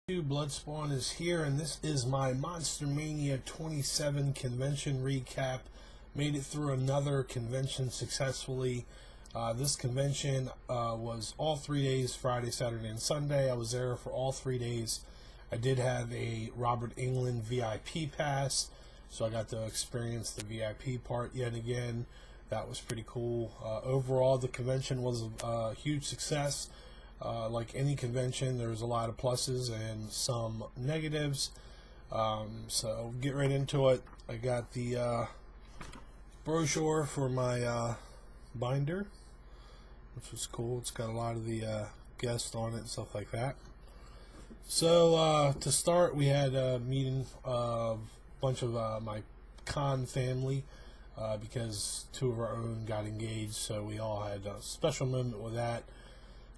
Bloodspawn is here, and this is my Monster-Mania 27 convention recap. Made it through another convention successfully. This convention was all 3 days, Friday, Saturday, and Sunday. I was there for all 3 days. I did have a Robert Englund VIP pass, so I got to experience the VIP part yet again. That was pretty cool. Overall, the convention was a huge success. Like any convention, there's a lot of pluses and some negatives. So get right into it. I got the brochure for my binder, which was cool. It's got a lot of the guests on it and stuff like that. So to start, we had a meeting of a bunch of my con family because two of our own got engaged, so we all had a special moment with that.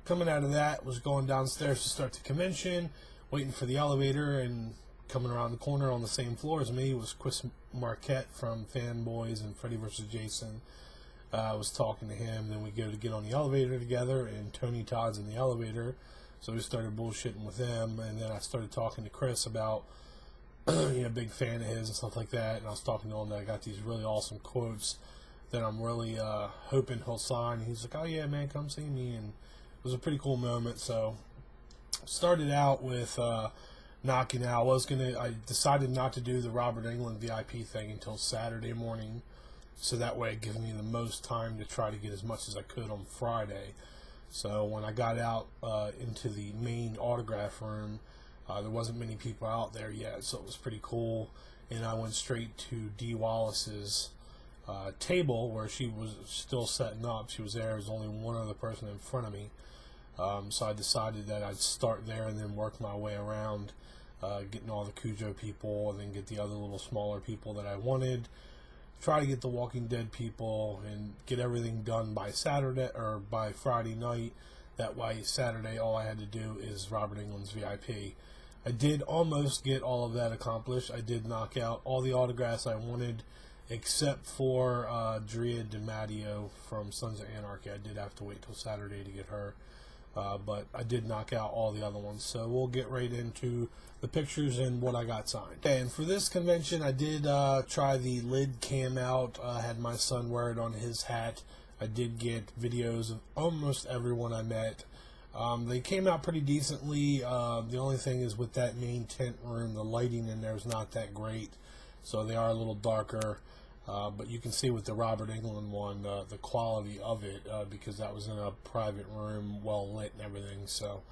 Coming out of that was going downstairs to start the convention, waiting for the elevator, and coming around the corner on the same floor as me was Chris Marquette from Fanboys and Freddy vs. Jason. I was talking to him, then we go to get on the elevator together, and Tony Todd's in the elevator, so we started bullshitting with them, and then I started talking to Chris about, big fan of his and stuff like that, and I was talking to him that I got these really awesome quotes that I'm really hoping he'll sign. He's like, "Oh yeah, man, come see me," and it was a pretty cool moment. So started out with knocking out. I decided not to do the Robert Englund VIP thing until Saturday morning, so that way it gives me the most time to try to get as much as I could on Friday. So when I got out into the main autograph room, there wasn't many people out there yet, so it was pretty cool. And I went straight to Dee Wallace's table where she was still setting up. She was there. There was only one other person in front of me. So I decided that I'd start there and then work my way around, getting all the Cujo people and then get the other little smaller people that I wanted. Try to get the Walking Dead people and get everything done by Saturday or by Friday night. That way Saturday all I had to do is Robert Englund's VIP. I did almost get all of that accomplished. I did knock out all the autographs I wanted except for Drea DiMatteo from Sons of Anarchy. I did have to wait till Saturday to get her. But I did knock out all the other ones, so we'll get right into the pictures and what I got signed. And for this convention, I did try the lid cam out. I had my son wear it on his hat. I did get videos of almost everyone I met. They came out pretty decently. The only thing is with that main tent room, the lighting in there is not that great, so they are a little darker. But you can see with the Robert Englund one, the quality of it, because that was in a private room, well lit and everything. So,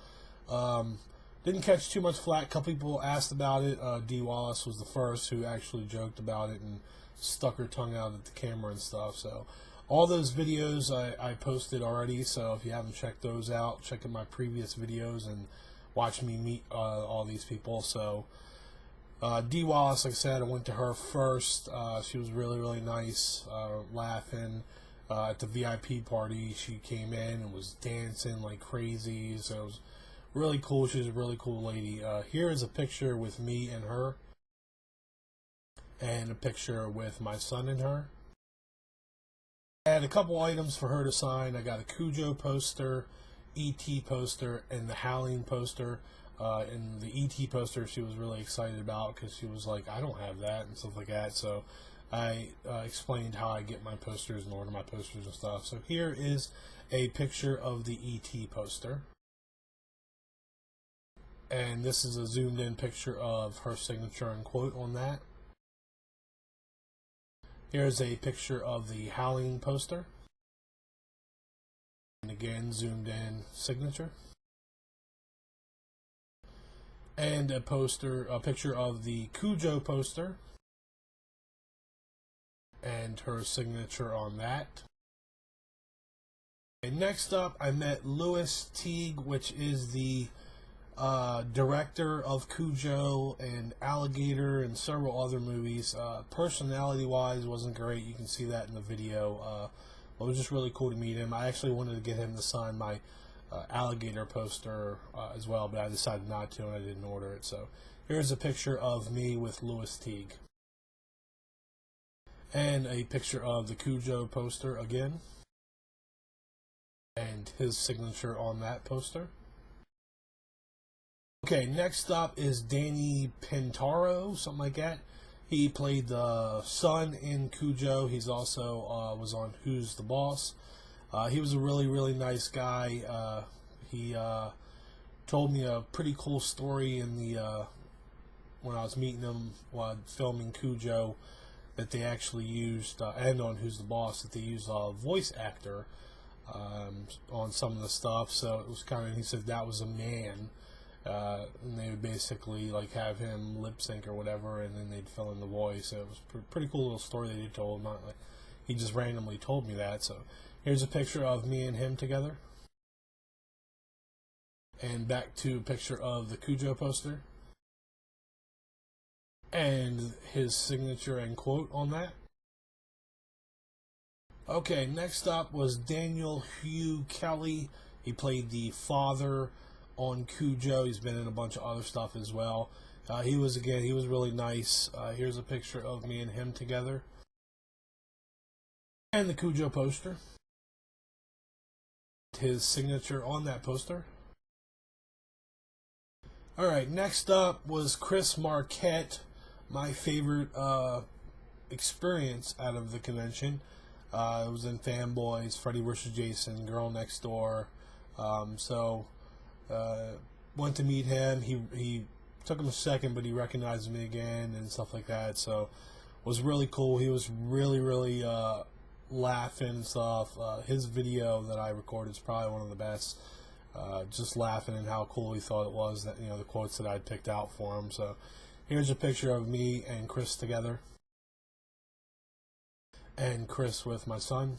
didn't catch too much flack. A couple people asked about it. Dee Wallace was the first who actually joked about it and stuck her tongue out at the camera and stuff. So, all those videos I posted already. So, if you haven't checked those out, check out my previous videos and watch me meet all these people. So, Dee Wallace, like I said, I went to her first. She was really, really nice, laughing. At the VIP party, she came in and was dancing like crazy, so it was really cool. She's a really cool lady. Here is a picture with me and her, and a picture with my son and her. I had a couple items for her to sign. I got a Cujo poster, E.T. poster, and the Howling poster. And the E.T. poster she was really excited about because she was like, "I don't have that," and stuff like that. So I explained how I get my posters and order my posters and stuff. So here is a picture of the E.T. poster. And this is a zoomed in picture of her signature and quote on that. Here's a picture of the Howling poster. And again, zoomed in signature. And a picture of the Cujo poster, and her signature on that. And next up, I met Louis Teague, which is the director of Cujo and Alligator and several other movies. Personality-wise, wasn't great. You can see that in the video. It was just really cool to meet him. I actually wanted to get him to sign my Alligator poster as well, but I decided not to and I didn't order it. So here's a picture of me with Louis Teague, and a picture of the Cujo poster again, and his signature on that poster. Okay, next up is Danny Pintaro, something like that. He played the son in Cujo. He's also was on Who's the Boss. He was a really nice guy. He told me a pretty cool story in the when I was meeting him while filming Cujo, that they actually used, and on Who's the Boss, that they used a voice actor on some of the stuff. So it was kind of, he said that was a man. And they would basically like have him lip sync or whatever, and then they'd fill in the voice. So it was a pretty cool little story they told. Not like he just randomly told me that. So here's a picture of me and him together, and back to a picture of the Cujo poster and his signature and quote on that. Okay, next up was Daniel Hugh Kelly. He played the father on Cujo. He's been in a bunch of other stuff as well. He was really nice. Here's a picture of me and him together, and the Cujo poster, his signature on that poster. Alright, next up was Chris Marquette, my favorite experience out of the convention. It was in Fanboys, Freddy vs. Jason, Girl Next Door. Went to meet him. He took him a second, but he recognized me again and stuff like that. So it was really cool. He was really laughing and stuff. His video that I recorded is probably one of the best. Just laughing and how cool he thought it was, that, you know, the quotes that I'd picked out for him. So here's a picture of me and Chris together, and Chris with my son.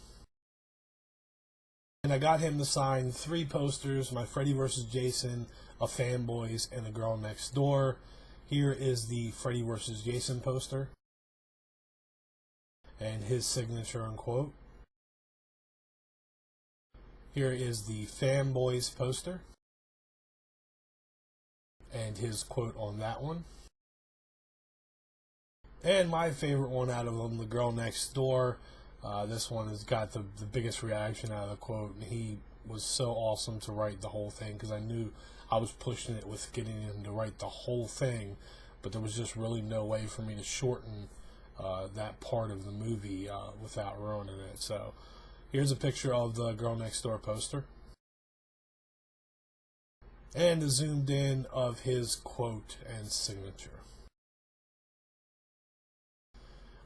And I got him to sign 3 posters: my Freddy vs. Jason, a Fanboys, and a Girl Next Door. Here is the Freddy vs. Jason poster and his signature and quote. Here is the Fanboys poster and his quote on that one. And my favorite one out of them, the Girl Next Door. This one has got the biggest reaction out of the quote, and he was so awesome to write the whole thing, because I knew I was pushing it with getting him to write the whole thing, but there was just really no way for me to shorten that part of the movie without ruining it. So here's a picture of the Girl Next Door poster and a zoomed in of his quote and signature.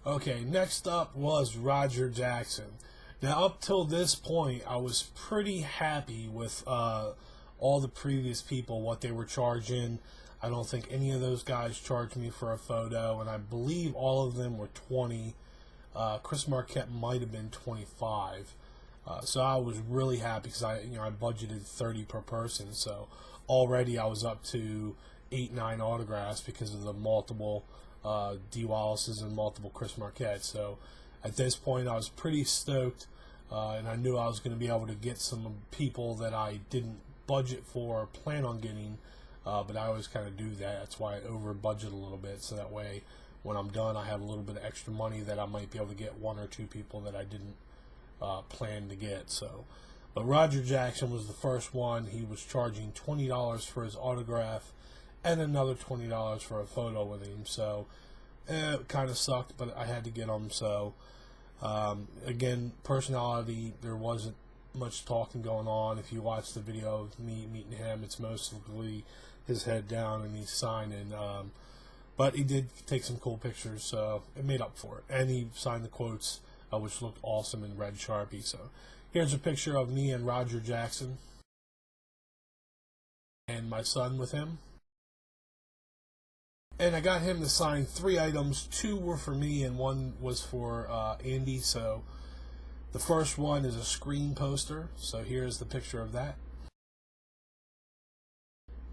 Okay, next up was Roger Jackson. Now, up till this point, I was pretty happy with all the previous people, what they were charging. I don't think any of those guys charged me for a photo, and I believe all of them were 20. Chris Marquette might have been 25. So I was really happy, because I budgeted 30 per person. So already I was up to 8-9 autographs because of the multiple D. Wallace's and multiple Chris Marquette. So at this point I was pretty stoked, and I knew I was going to be able to get some people that I didn't budget for or plan on getting, but I always kind of do that. That's why I over budget a little bit, so that way when I'm done I have a little bit of extra money that I might be able to get 1 or 2 people that I didn't plan to get. So, but Roger Jackson was the first one. He was charging $20 for his autograph and another $20 for a photo with him. So it kind of sucked, but I had to get him. So again, personality, there wasn't much talking going on. If you watch the video of me meeting him, it's mostly his head down and he's signing. But he did take some cool pictures, so it made up for it. And he signed the quotes, which looked awesome in red Sharpie. So here's a picture of me and Roger Jackson and my son with him. And I got him to sign 3 items. 2 were for me and 1 was for Andy. So the first one is a Scream poster. So here's the picture of that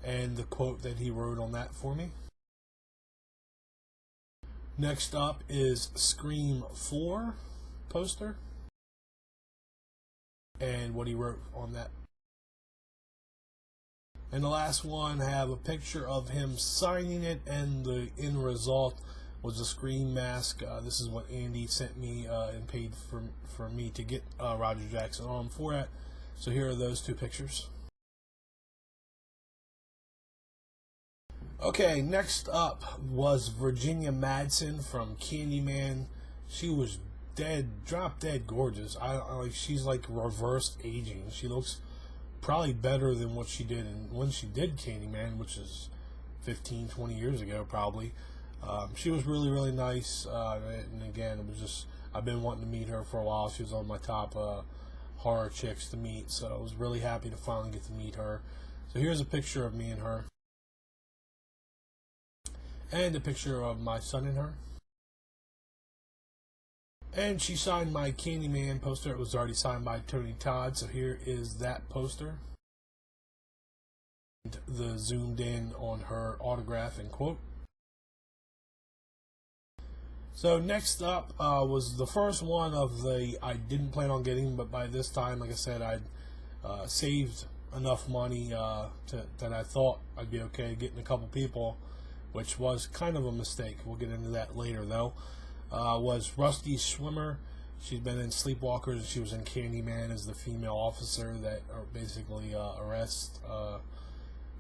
and the quote that he wrote on that for me. Next up is Scream 4 poster and what he wrote on that. And the last one, I have a picture of him signing it, and the end result was a Scream mask. This is what Andy sent me and paid for me to get Roger Jackson on for it. So here are those 2 pictures. Okay, next up was Virginia Madsen from Candyman. She was drop dead gorgeous. She's like reverse aging. She looks probably better than what she did when she did Candyman, which is 15, 20 years ago probably. She was really, really nice, and again, it was just, I've been wanting to meet her for a while. She was on my top horror chicks to meet, so I was really happy to finally get to meet her. So here's a picture of me and her, and a picture of my son and her. And she signed my Candyman poster. It was already signed by Tony Todd, so here is that poster. And the zoomed in on her autograph and quote. So next up was the first one of the I didn't plan on getting, but by this time, like I said, I'd saved enough money that I thought I'd be okay getting a couple people, which was kind of a mistake. We'll get into that later though. Was Rusty Schwimmer. She's been in Sleepwalkers. She was in Candyman as the female officer that basically arrests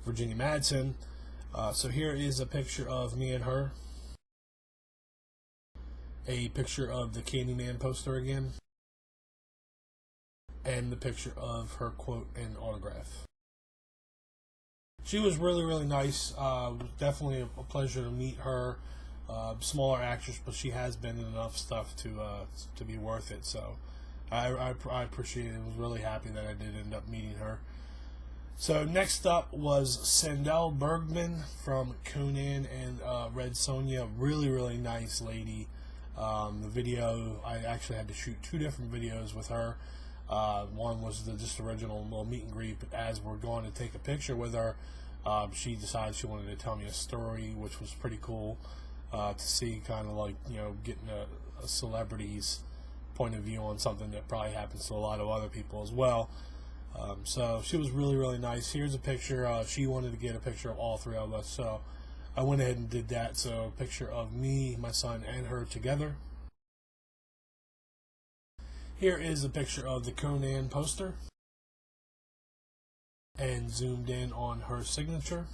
Virginia Madsen. So here is a picture of me and her. A picture of the Candyman poster again. And the picture of her quote and autograph. She was really, really nice. Definitely a pleasure to meet her. Smaller actress, but she has been in enough stuff to be worth it. So I appreciate it. I was really happy that I did end up meeting her. So next up was Sandel Bergman from Conan and Red Sonja. Really, really nice lady. The video, I actually had to shoot 2 different videos with her. One was the just original little meet and greet, but as we're going to take a picture with her, she decided she wanted to tell me a story, which was pretty cool to see, kind of like, you know, getting a celebrity's point of view on something that probably happens to a lot of other people as well. So she was really, really nice. Here's a picture. She wanted to get a picture of all 3 of us, so I went ahead and did that. So a picture of me, my son, and her together. Here is a picture of the Conan poster, and zoomed in on her signature.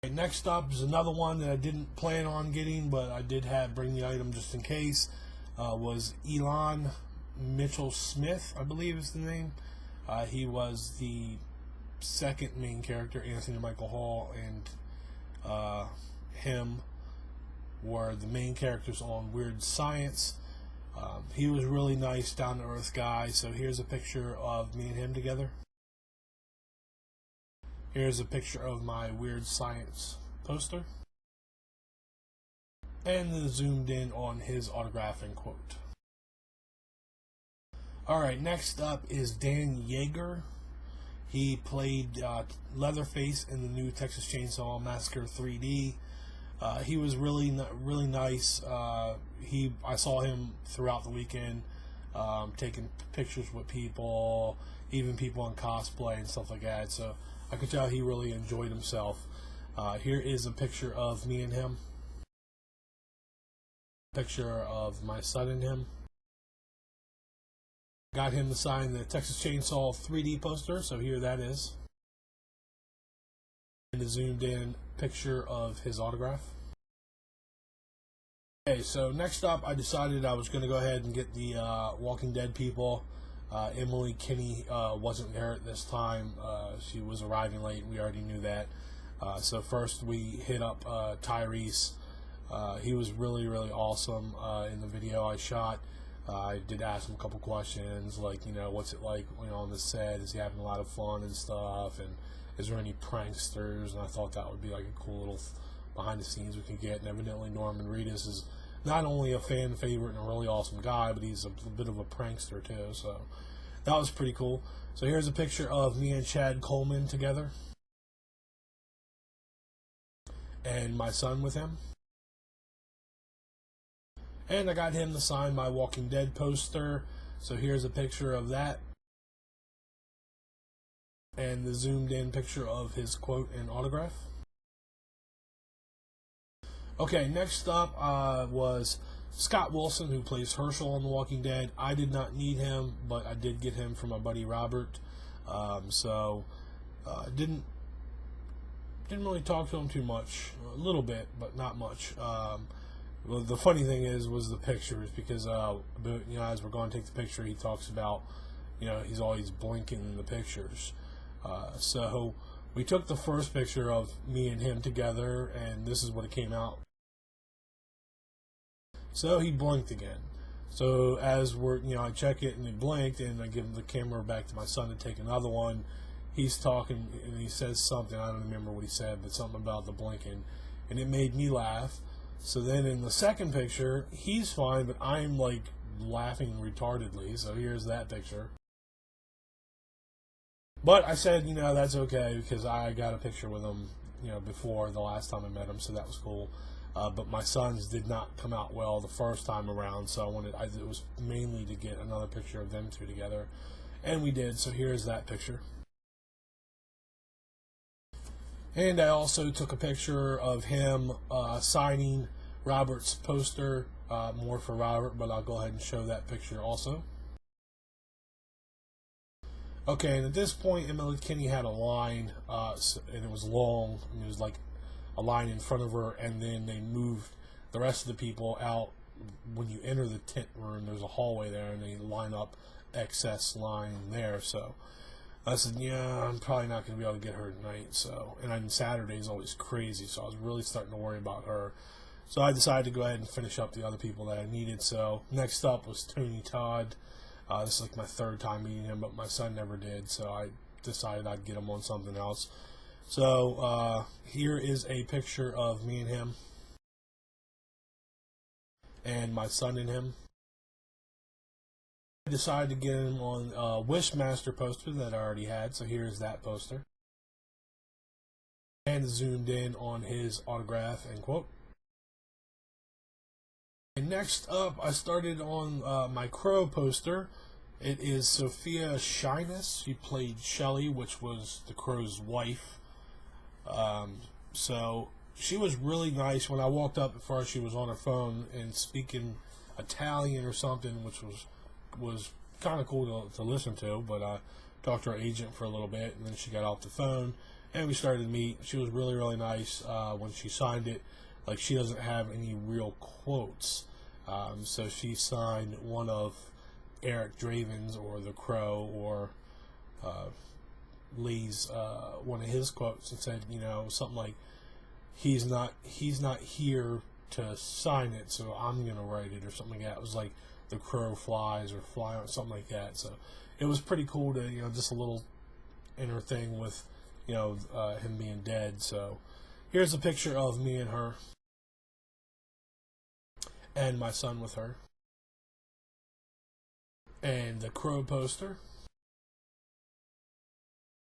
Okay, next up is another one that I didn't plan on getting, but I did bring the item just in case. Was Elon Mitchell Smith, I believe is the name. He was the second main character. Anthony Michael Hall and him were the main characters on Weird Science. He was really nice, down-to-earth guy. So here's a picture of me and him together. Here's a picture of my Weird Science poster. And then zoomed in on his autograph and quote. Alright, next up is Dan Yeager. He played Leatherface in the new Texas Chainsaw Massacre 3D. He was really nice. I saw him throughout the weekend, taking pictures with people, even people in cosplay and stuff like that. So I could tell he really enjoyed himself. Here is a picture of me and him. Picture of my son and him. Got him to sign the Texas Chainsaw 3D poster, so here that is. And a zoomed in picture of his autograph. Okay, so next up I decided I was going to go ahead and get the Walking Dead people. Emily Kinney wasn't there at this time. She was arriving late. We already knew that. So first we hit up Tyrese. He was really, really awesome in the video I shot. I did ask him a couple questions, like, you know, what's it like, you know, on the set? Is he having a lot of fun and stuff? And is there any pranksters? And I thought that would be like a cool little behind the scenes we could get. And evidently Norman Reedus is not only a fan favorite and a really awesome guy, but he's a bit of a prankster too. So that was pretty cool. So here's a picture of me and Chad Coleman together, and my son with him. And I got him to sign my Walking Dead poster. So here's a picture of that. And the zoomed in picture of his quote and autograph. Okay, next up was Scott Wilson, who plays Herschel on The Walking Dead. I did not need him, but I did get him from my buddy Robert. Didn't didn't really talk to him too much. A little bit, but not much. Well, the funny thing was the pictures, because as we're going to take the picture, he talks about, he's always blinking in the pictures. So we took the first picture of me and him together, and this is what it came out. So he blinked again. So as I check it and he blinked, and I give the camera back to my son to take another one. He's talking and he says something, I don't remember what he said, but something about the blinking, and it made me laugh. So then in the second picture, he's fine, but I'm like laughing retardedly. So here's that picture. But I said, that's okay, because I got a picture with him, before the last time I met him, so that was cool. But my sons did not come out well the first time around, so it was mainly to get another picture of them two together, and we did. So here's that picture. And I also took a picture of him signing Robert's poster, more for Robert, but I'll go ahead and show that picture also. Okay, and at this point, Kinney had a line, and it was long, and it was like a line in front of her, and then they moved the rest of the people out. When you enter the tent room, there's a hallway there, and they line up excess line there. So I said, yeah, I'm probably not going to be able to get her tonight. So, and then Saturday is always crazy, so I was really starting to worry about her. So I decided to go ahead and finish up the other people that I needed. So next up was Tony Todd. This is like my third time meeting him, but my son never did, so I decided I'd get him on something else. So here is a picture of me and him, and my son and him. I decided to get him on a Wishmaster poster that I already had, so here's that poster. And zoomed in on his autograph and quote. And next up, I started on my Crow poster. It is Sophia Shyness. She played Shelley, which was the Crow's wife. So she was really nice. When I walked up, at first she was on her phone and speaking Italian or something, which was kind of cool to listen to. But I talked to her agent for a little bit, and then she got off the phone, and we started to meet. She was really, really nice. When she signed it, like, she doesn't have any real quotes. So she signed one of Eric Draven's, or the Crow, or Lee's, one of his quotes, and said, something like, he's not here to sign it, so I'm gonna write it, or something like that. It was like the crow flies, or fly, or something like that. So it was pretty cool to, just a little inner thing with, him being dead. So here's a picture of me and her, and my son with her, and the Crow poster,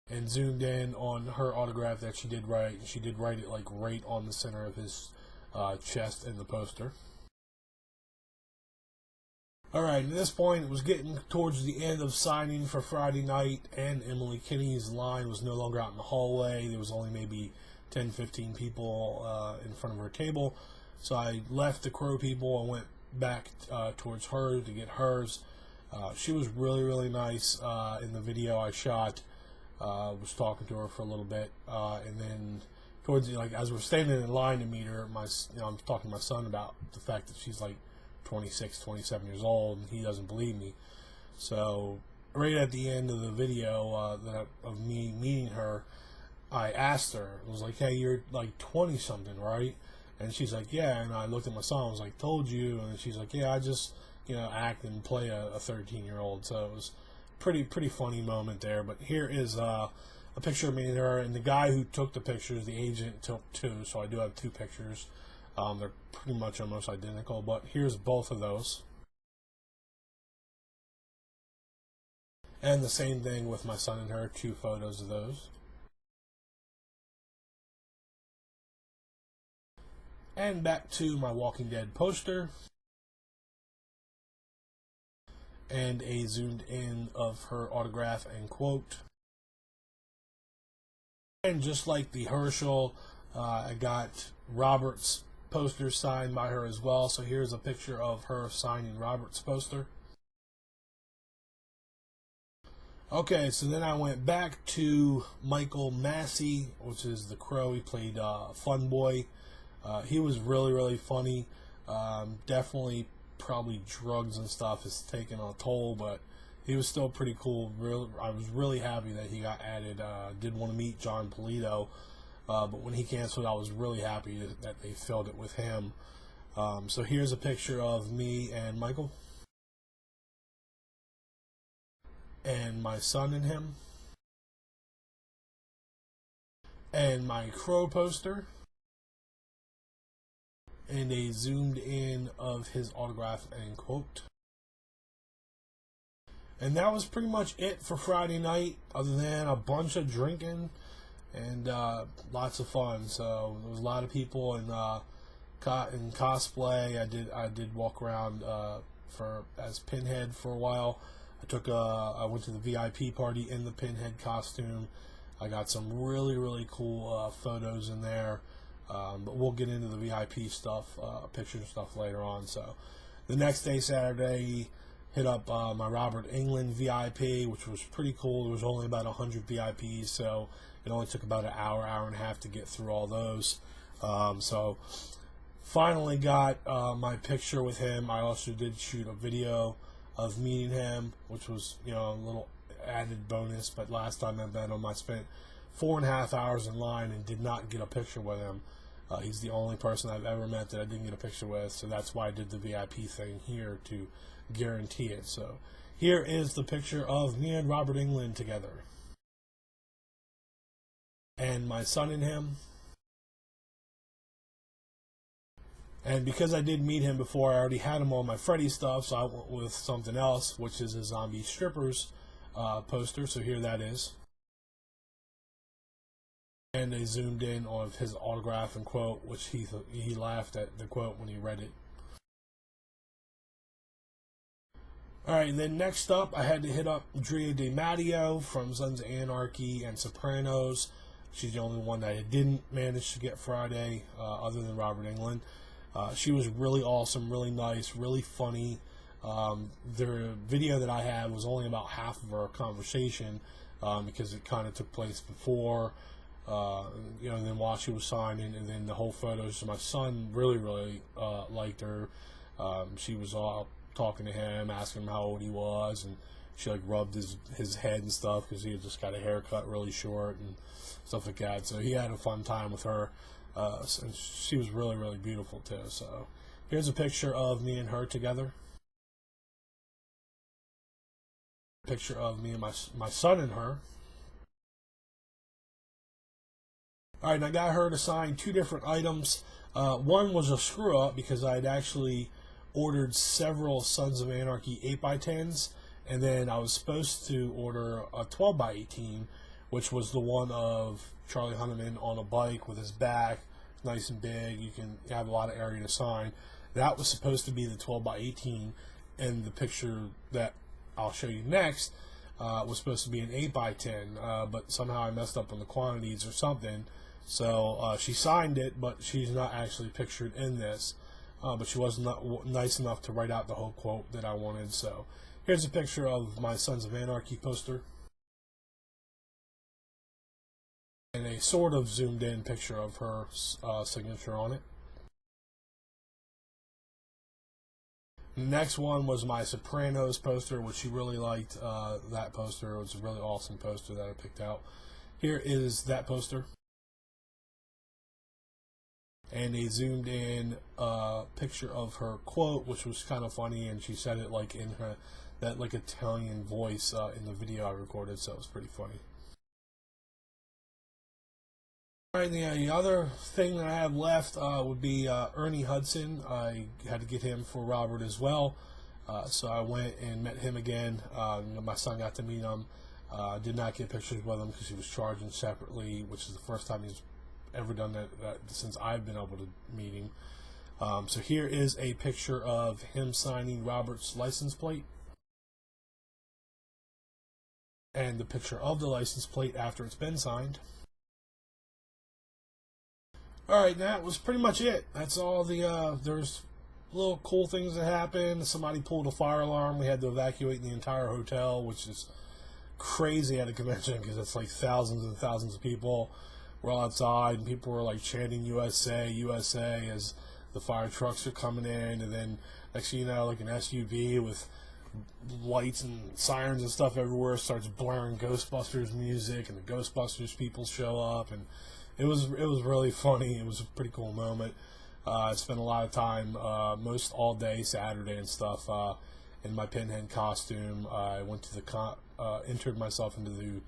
and zoomed in on her autograph that she did write. She did write it like right on the center of his chest in the poster. Alright, at this point it was getting towards the end of signing for Friday night, and Emily Kinney's line was no longer out in the hallway. There was only maybe 10-15 people in front of her table. So I left the Crow people and went back towards her to get hers. She was really, really nice. In the video I shot, was talking to her for a little bit, and then towards as we're standing in line to meet her, I'm talking to my son about the fact that she's like 26, 27 years old, and he doesn't believe me. So right at the end of the video of me meeting her, I asked her, I was like, hey, you're like 20 something, right? And she's like, yeah. And I looked at my son, I was like, told you. And she's like, yeah, I just act and play a 13-year-old. So it was pretty funny moment there. But here is a picture of me and her, and the guy who took the pictures, the agent, took two, so I do have two pictures. They're pretty much almost identical, but here's both of those. And the same thing with my son and her, two photos of those. And back to my Walking Dead poster, and a zoomed in of her autograph and quote. And just like the Herschel, I got Robert's poster signed by her as well. So here's a picture of her signing Robert's poster. Okay, so then I went back to Michael Massey, which is the Crow. He played Fun Boy. He was really, really funny. Definitely, probably drugs and stuff is taking a toll, but he was still pretty cool. I was really happy that he got added. Did want to meet John Polito, but when he canceled, I was really happy that they filled it with him. So here's a picture of me and Michael, and my son and him, and my Crow poster, and a zoomed in of his autograph and quote. And that was pretty much it for Friday night, other than a bunch of drinking and lots of fun. So there was a lot of people in cosplay. I did walk around as Pinhead for a while. I went to the VIP party in the Pinhead costume. I got some really, really cool photos in there. But we'll get into the VIP stuff, pictures and stuff later on. So the next day, Saturday, hit up my Robert Englund VIP, which was pretty cool. There was only about 100 VIPs, so it only took about an hour, hour and a half to get through all those. So finally got my picture with him. I also did shoot a video of meeting him, which was, you know, a little added bonus. But last time I met him, I spent 4.5 hours in line and did not get a picture with him. He's the only person I've ever met that I didn't get a picture with, so that's why I did the VIP thing here to guarantee it. So here is the picture of me and Robert Englund together, and my son and him. And because I did meet him before, I already had him on my Freddy stuff, so I went with something else, which is a Zombie Strippers poster. So here that is. And they zoomed in on his autograph and quote, which he laughed at the quote when he read it. Alright, then next up, I had to hit up Drea DiMatteo from Sons of Anarchy and Sopranos. She's the only one that I didn't manage to get Friday, other than Robert Englund. She was really awesome, really nice, really funny. The video that I had was only about half of our conversation, because it kind of took place before, you know, and then while she was signing, and then the whole photos. So my son really, really liked her. She was all talking to him, asking him how old he was, and she like rubbed his head and stuff because he had just got a haircut really short and stuff like that. So he had a fun time with her. And she was really, really beautiful too. So here's a picture of me and her together. Picture of me and my son and her. Alright, and I got her to sign 2 different items. One was a screw up because I had actually ordered several Sons of Anarchy 8x10s, and then I was supposed to order a 12x18, which was the one of Charlie Hunnam on a bike with his back nice and big. You can have a lot of area to sign. That was supposed to be the 12x18, and the picture that I'll show you next was supposed to be an 8x10, but somehow I messed up on the quantities or something. So she signed it, but she's not actually pictured in this. But she was not nice enough to write out the whole quote that I wanted. So here's a picture of my Sons of Anarchy poster, and a sort of zoomed in picture of her signature on it. The next one was my Sopranos poster, which she really liked. That poster, it was a really awesome poster that I picked out. Here is that poster, and a zoomed in picture of her quote, which was kind of funny, and she said it like in her that like Italian voice in the video I recorded, so it was pretty funny. Alright, the other thing that I have left would be Ernie Hudson. I had to get him for Robert as well, so I went and met him again. My son got to meet him. Did not get pictures with him because he was charging separately, which is the first time he's ever done that since I've been able to meet him. So here is a picture of him signing Robert's license plate, and the picture of the license plate after it's been signed. Alright, that was pretty much it. That's all the, there's little cool things that happened. Somebody pulled a fire alarm. We had to evacuate the entire hotel, which is crazy at a convention because it's like thousands and thousands of people. We're all outside and people were like chanting USA, USA as the fire trucks are coming in, and then next thing you know, like an SUV with lights and sirens and stuff everywhere starts blaring Ghostbusters music, and the Ghostbusters people show up, and it was really funny. It was a pretty cool moment. I spent a lot of time, most all day Saturday and stuff, in my Pinhead costume. I went to the entered myself into the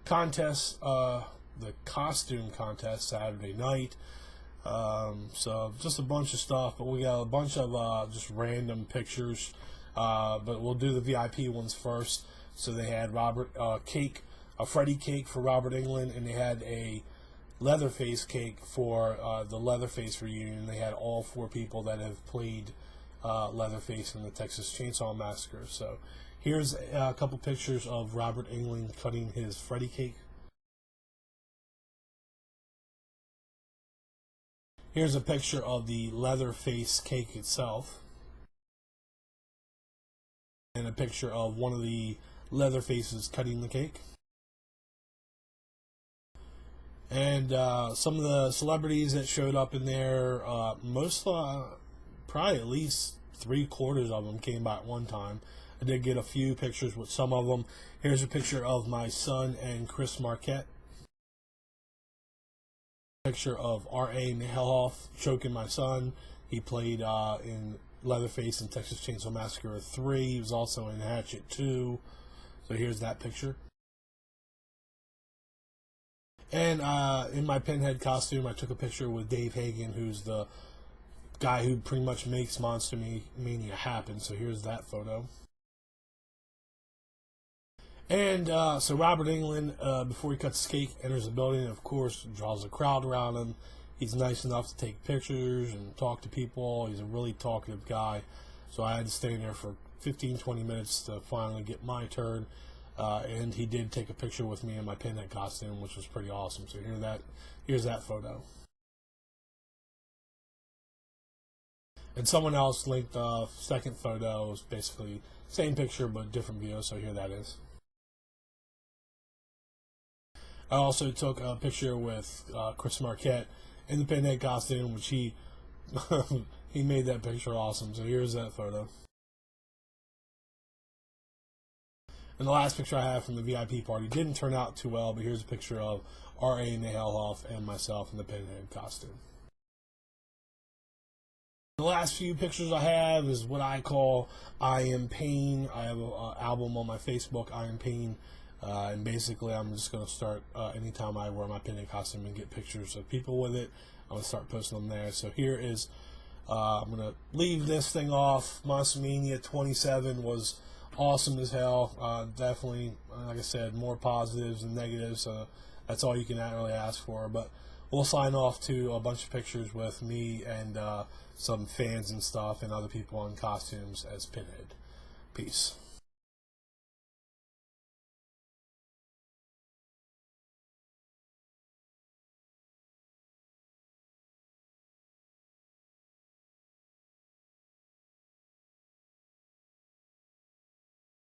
contest, the costume contest Saturday night. So just a bunch of stuff, but we got a bunch of just random pictures. But we'll do the VIP ones first. So they had Robert cake, a Freddy cake for Robert Englund, and they had a Leatherface cake for the Leatherface reunion. They had all 4 people that have played Leatherface in the Texas Chainsaw Massacre. So here's a couple pictures of Robert Englund cutting his Freddy cake. Here's a picture of the Leatherface cake itself, and a picture of one of the Leatherfaces cutting the cake. And some of the celebrities that showed up in there, probably at least 3/4 of them came by at one time. I did get a few pictures with some of them. Here's a picture of my son and Chris Marquette. Picture of R.A. Mihailoff choking my son. He played in Leatherface in Texas Chainsaw Massacre 3. He was also in Hatchet 2. So here's that picture. And in my Pinhead costume, I took a picture with Dave Hagen, who's the guy who pretty much makes Monster-Mania happen. So here's that photo. And so Robert Englund, before he cuts the cake, enters the building, and of course draws a crowd around him. He's nice enough to take pictures and talk to people. He's a really talkative guy. So I had to stay in there for 15-20 minutes to finally get my turn. And he did take a picture with me in my Pinhead costume, which was pretty awesome. So here's that photo. And someone else linked the second photo. It was basically same picture but different view. So here that is. I also took a picture with Chris Marquette in the Pinhead costume, which he made that picture awesome. So here's that photo. And the last picture I have from the VIP party didn't turn out too well, but here's a picture of R.A. Mihailoff and myself in the Pinhead costume. The last few pictures I have is what I call I Am Pain. I have an album on my Facebook, I Am Pain. And basically, I'm just going to start, anytime I wear my Pinhead costume and get pictures of people with it, I'm going to start posting them there. So here is, I'm going to leave this thing off. Monster-Mania 27 was awesome as hell. Definitely, like I said, more positives than negatives. So that's all you can really ask for. But we'll sign off to a bunch of pictures with me and some fans and stuff and other people in costumes as Pinhead. Peace.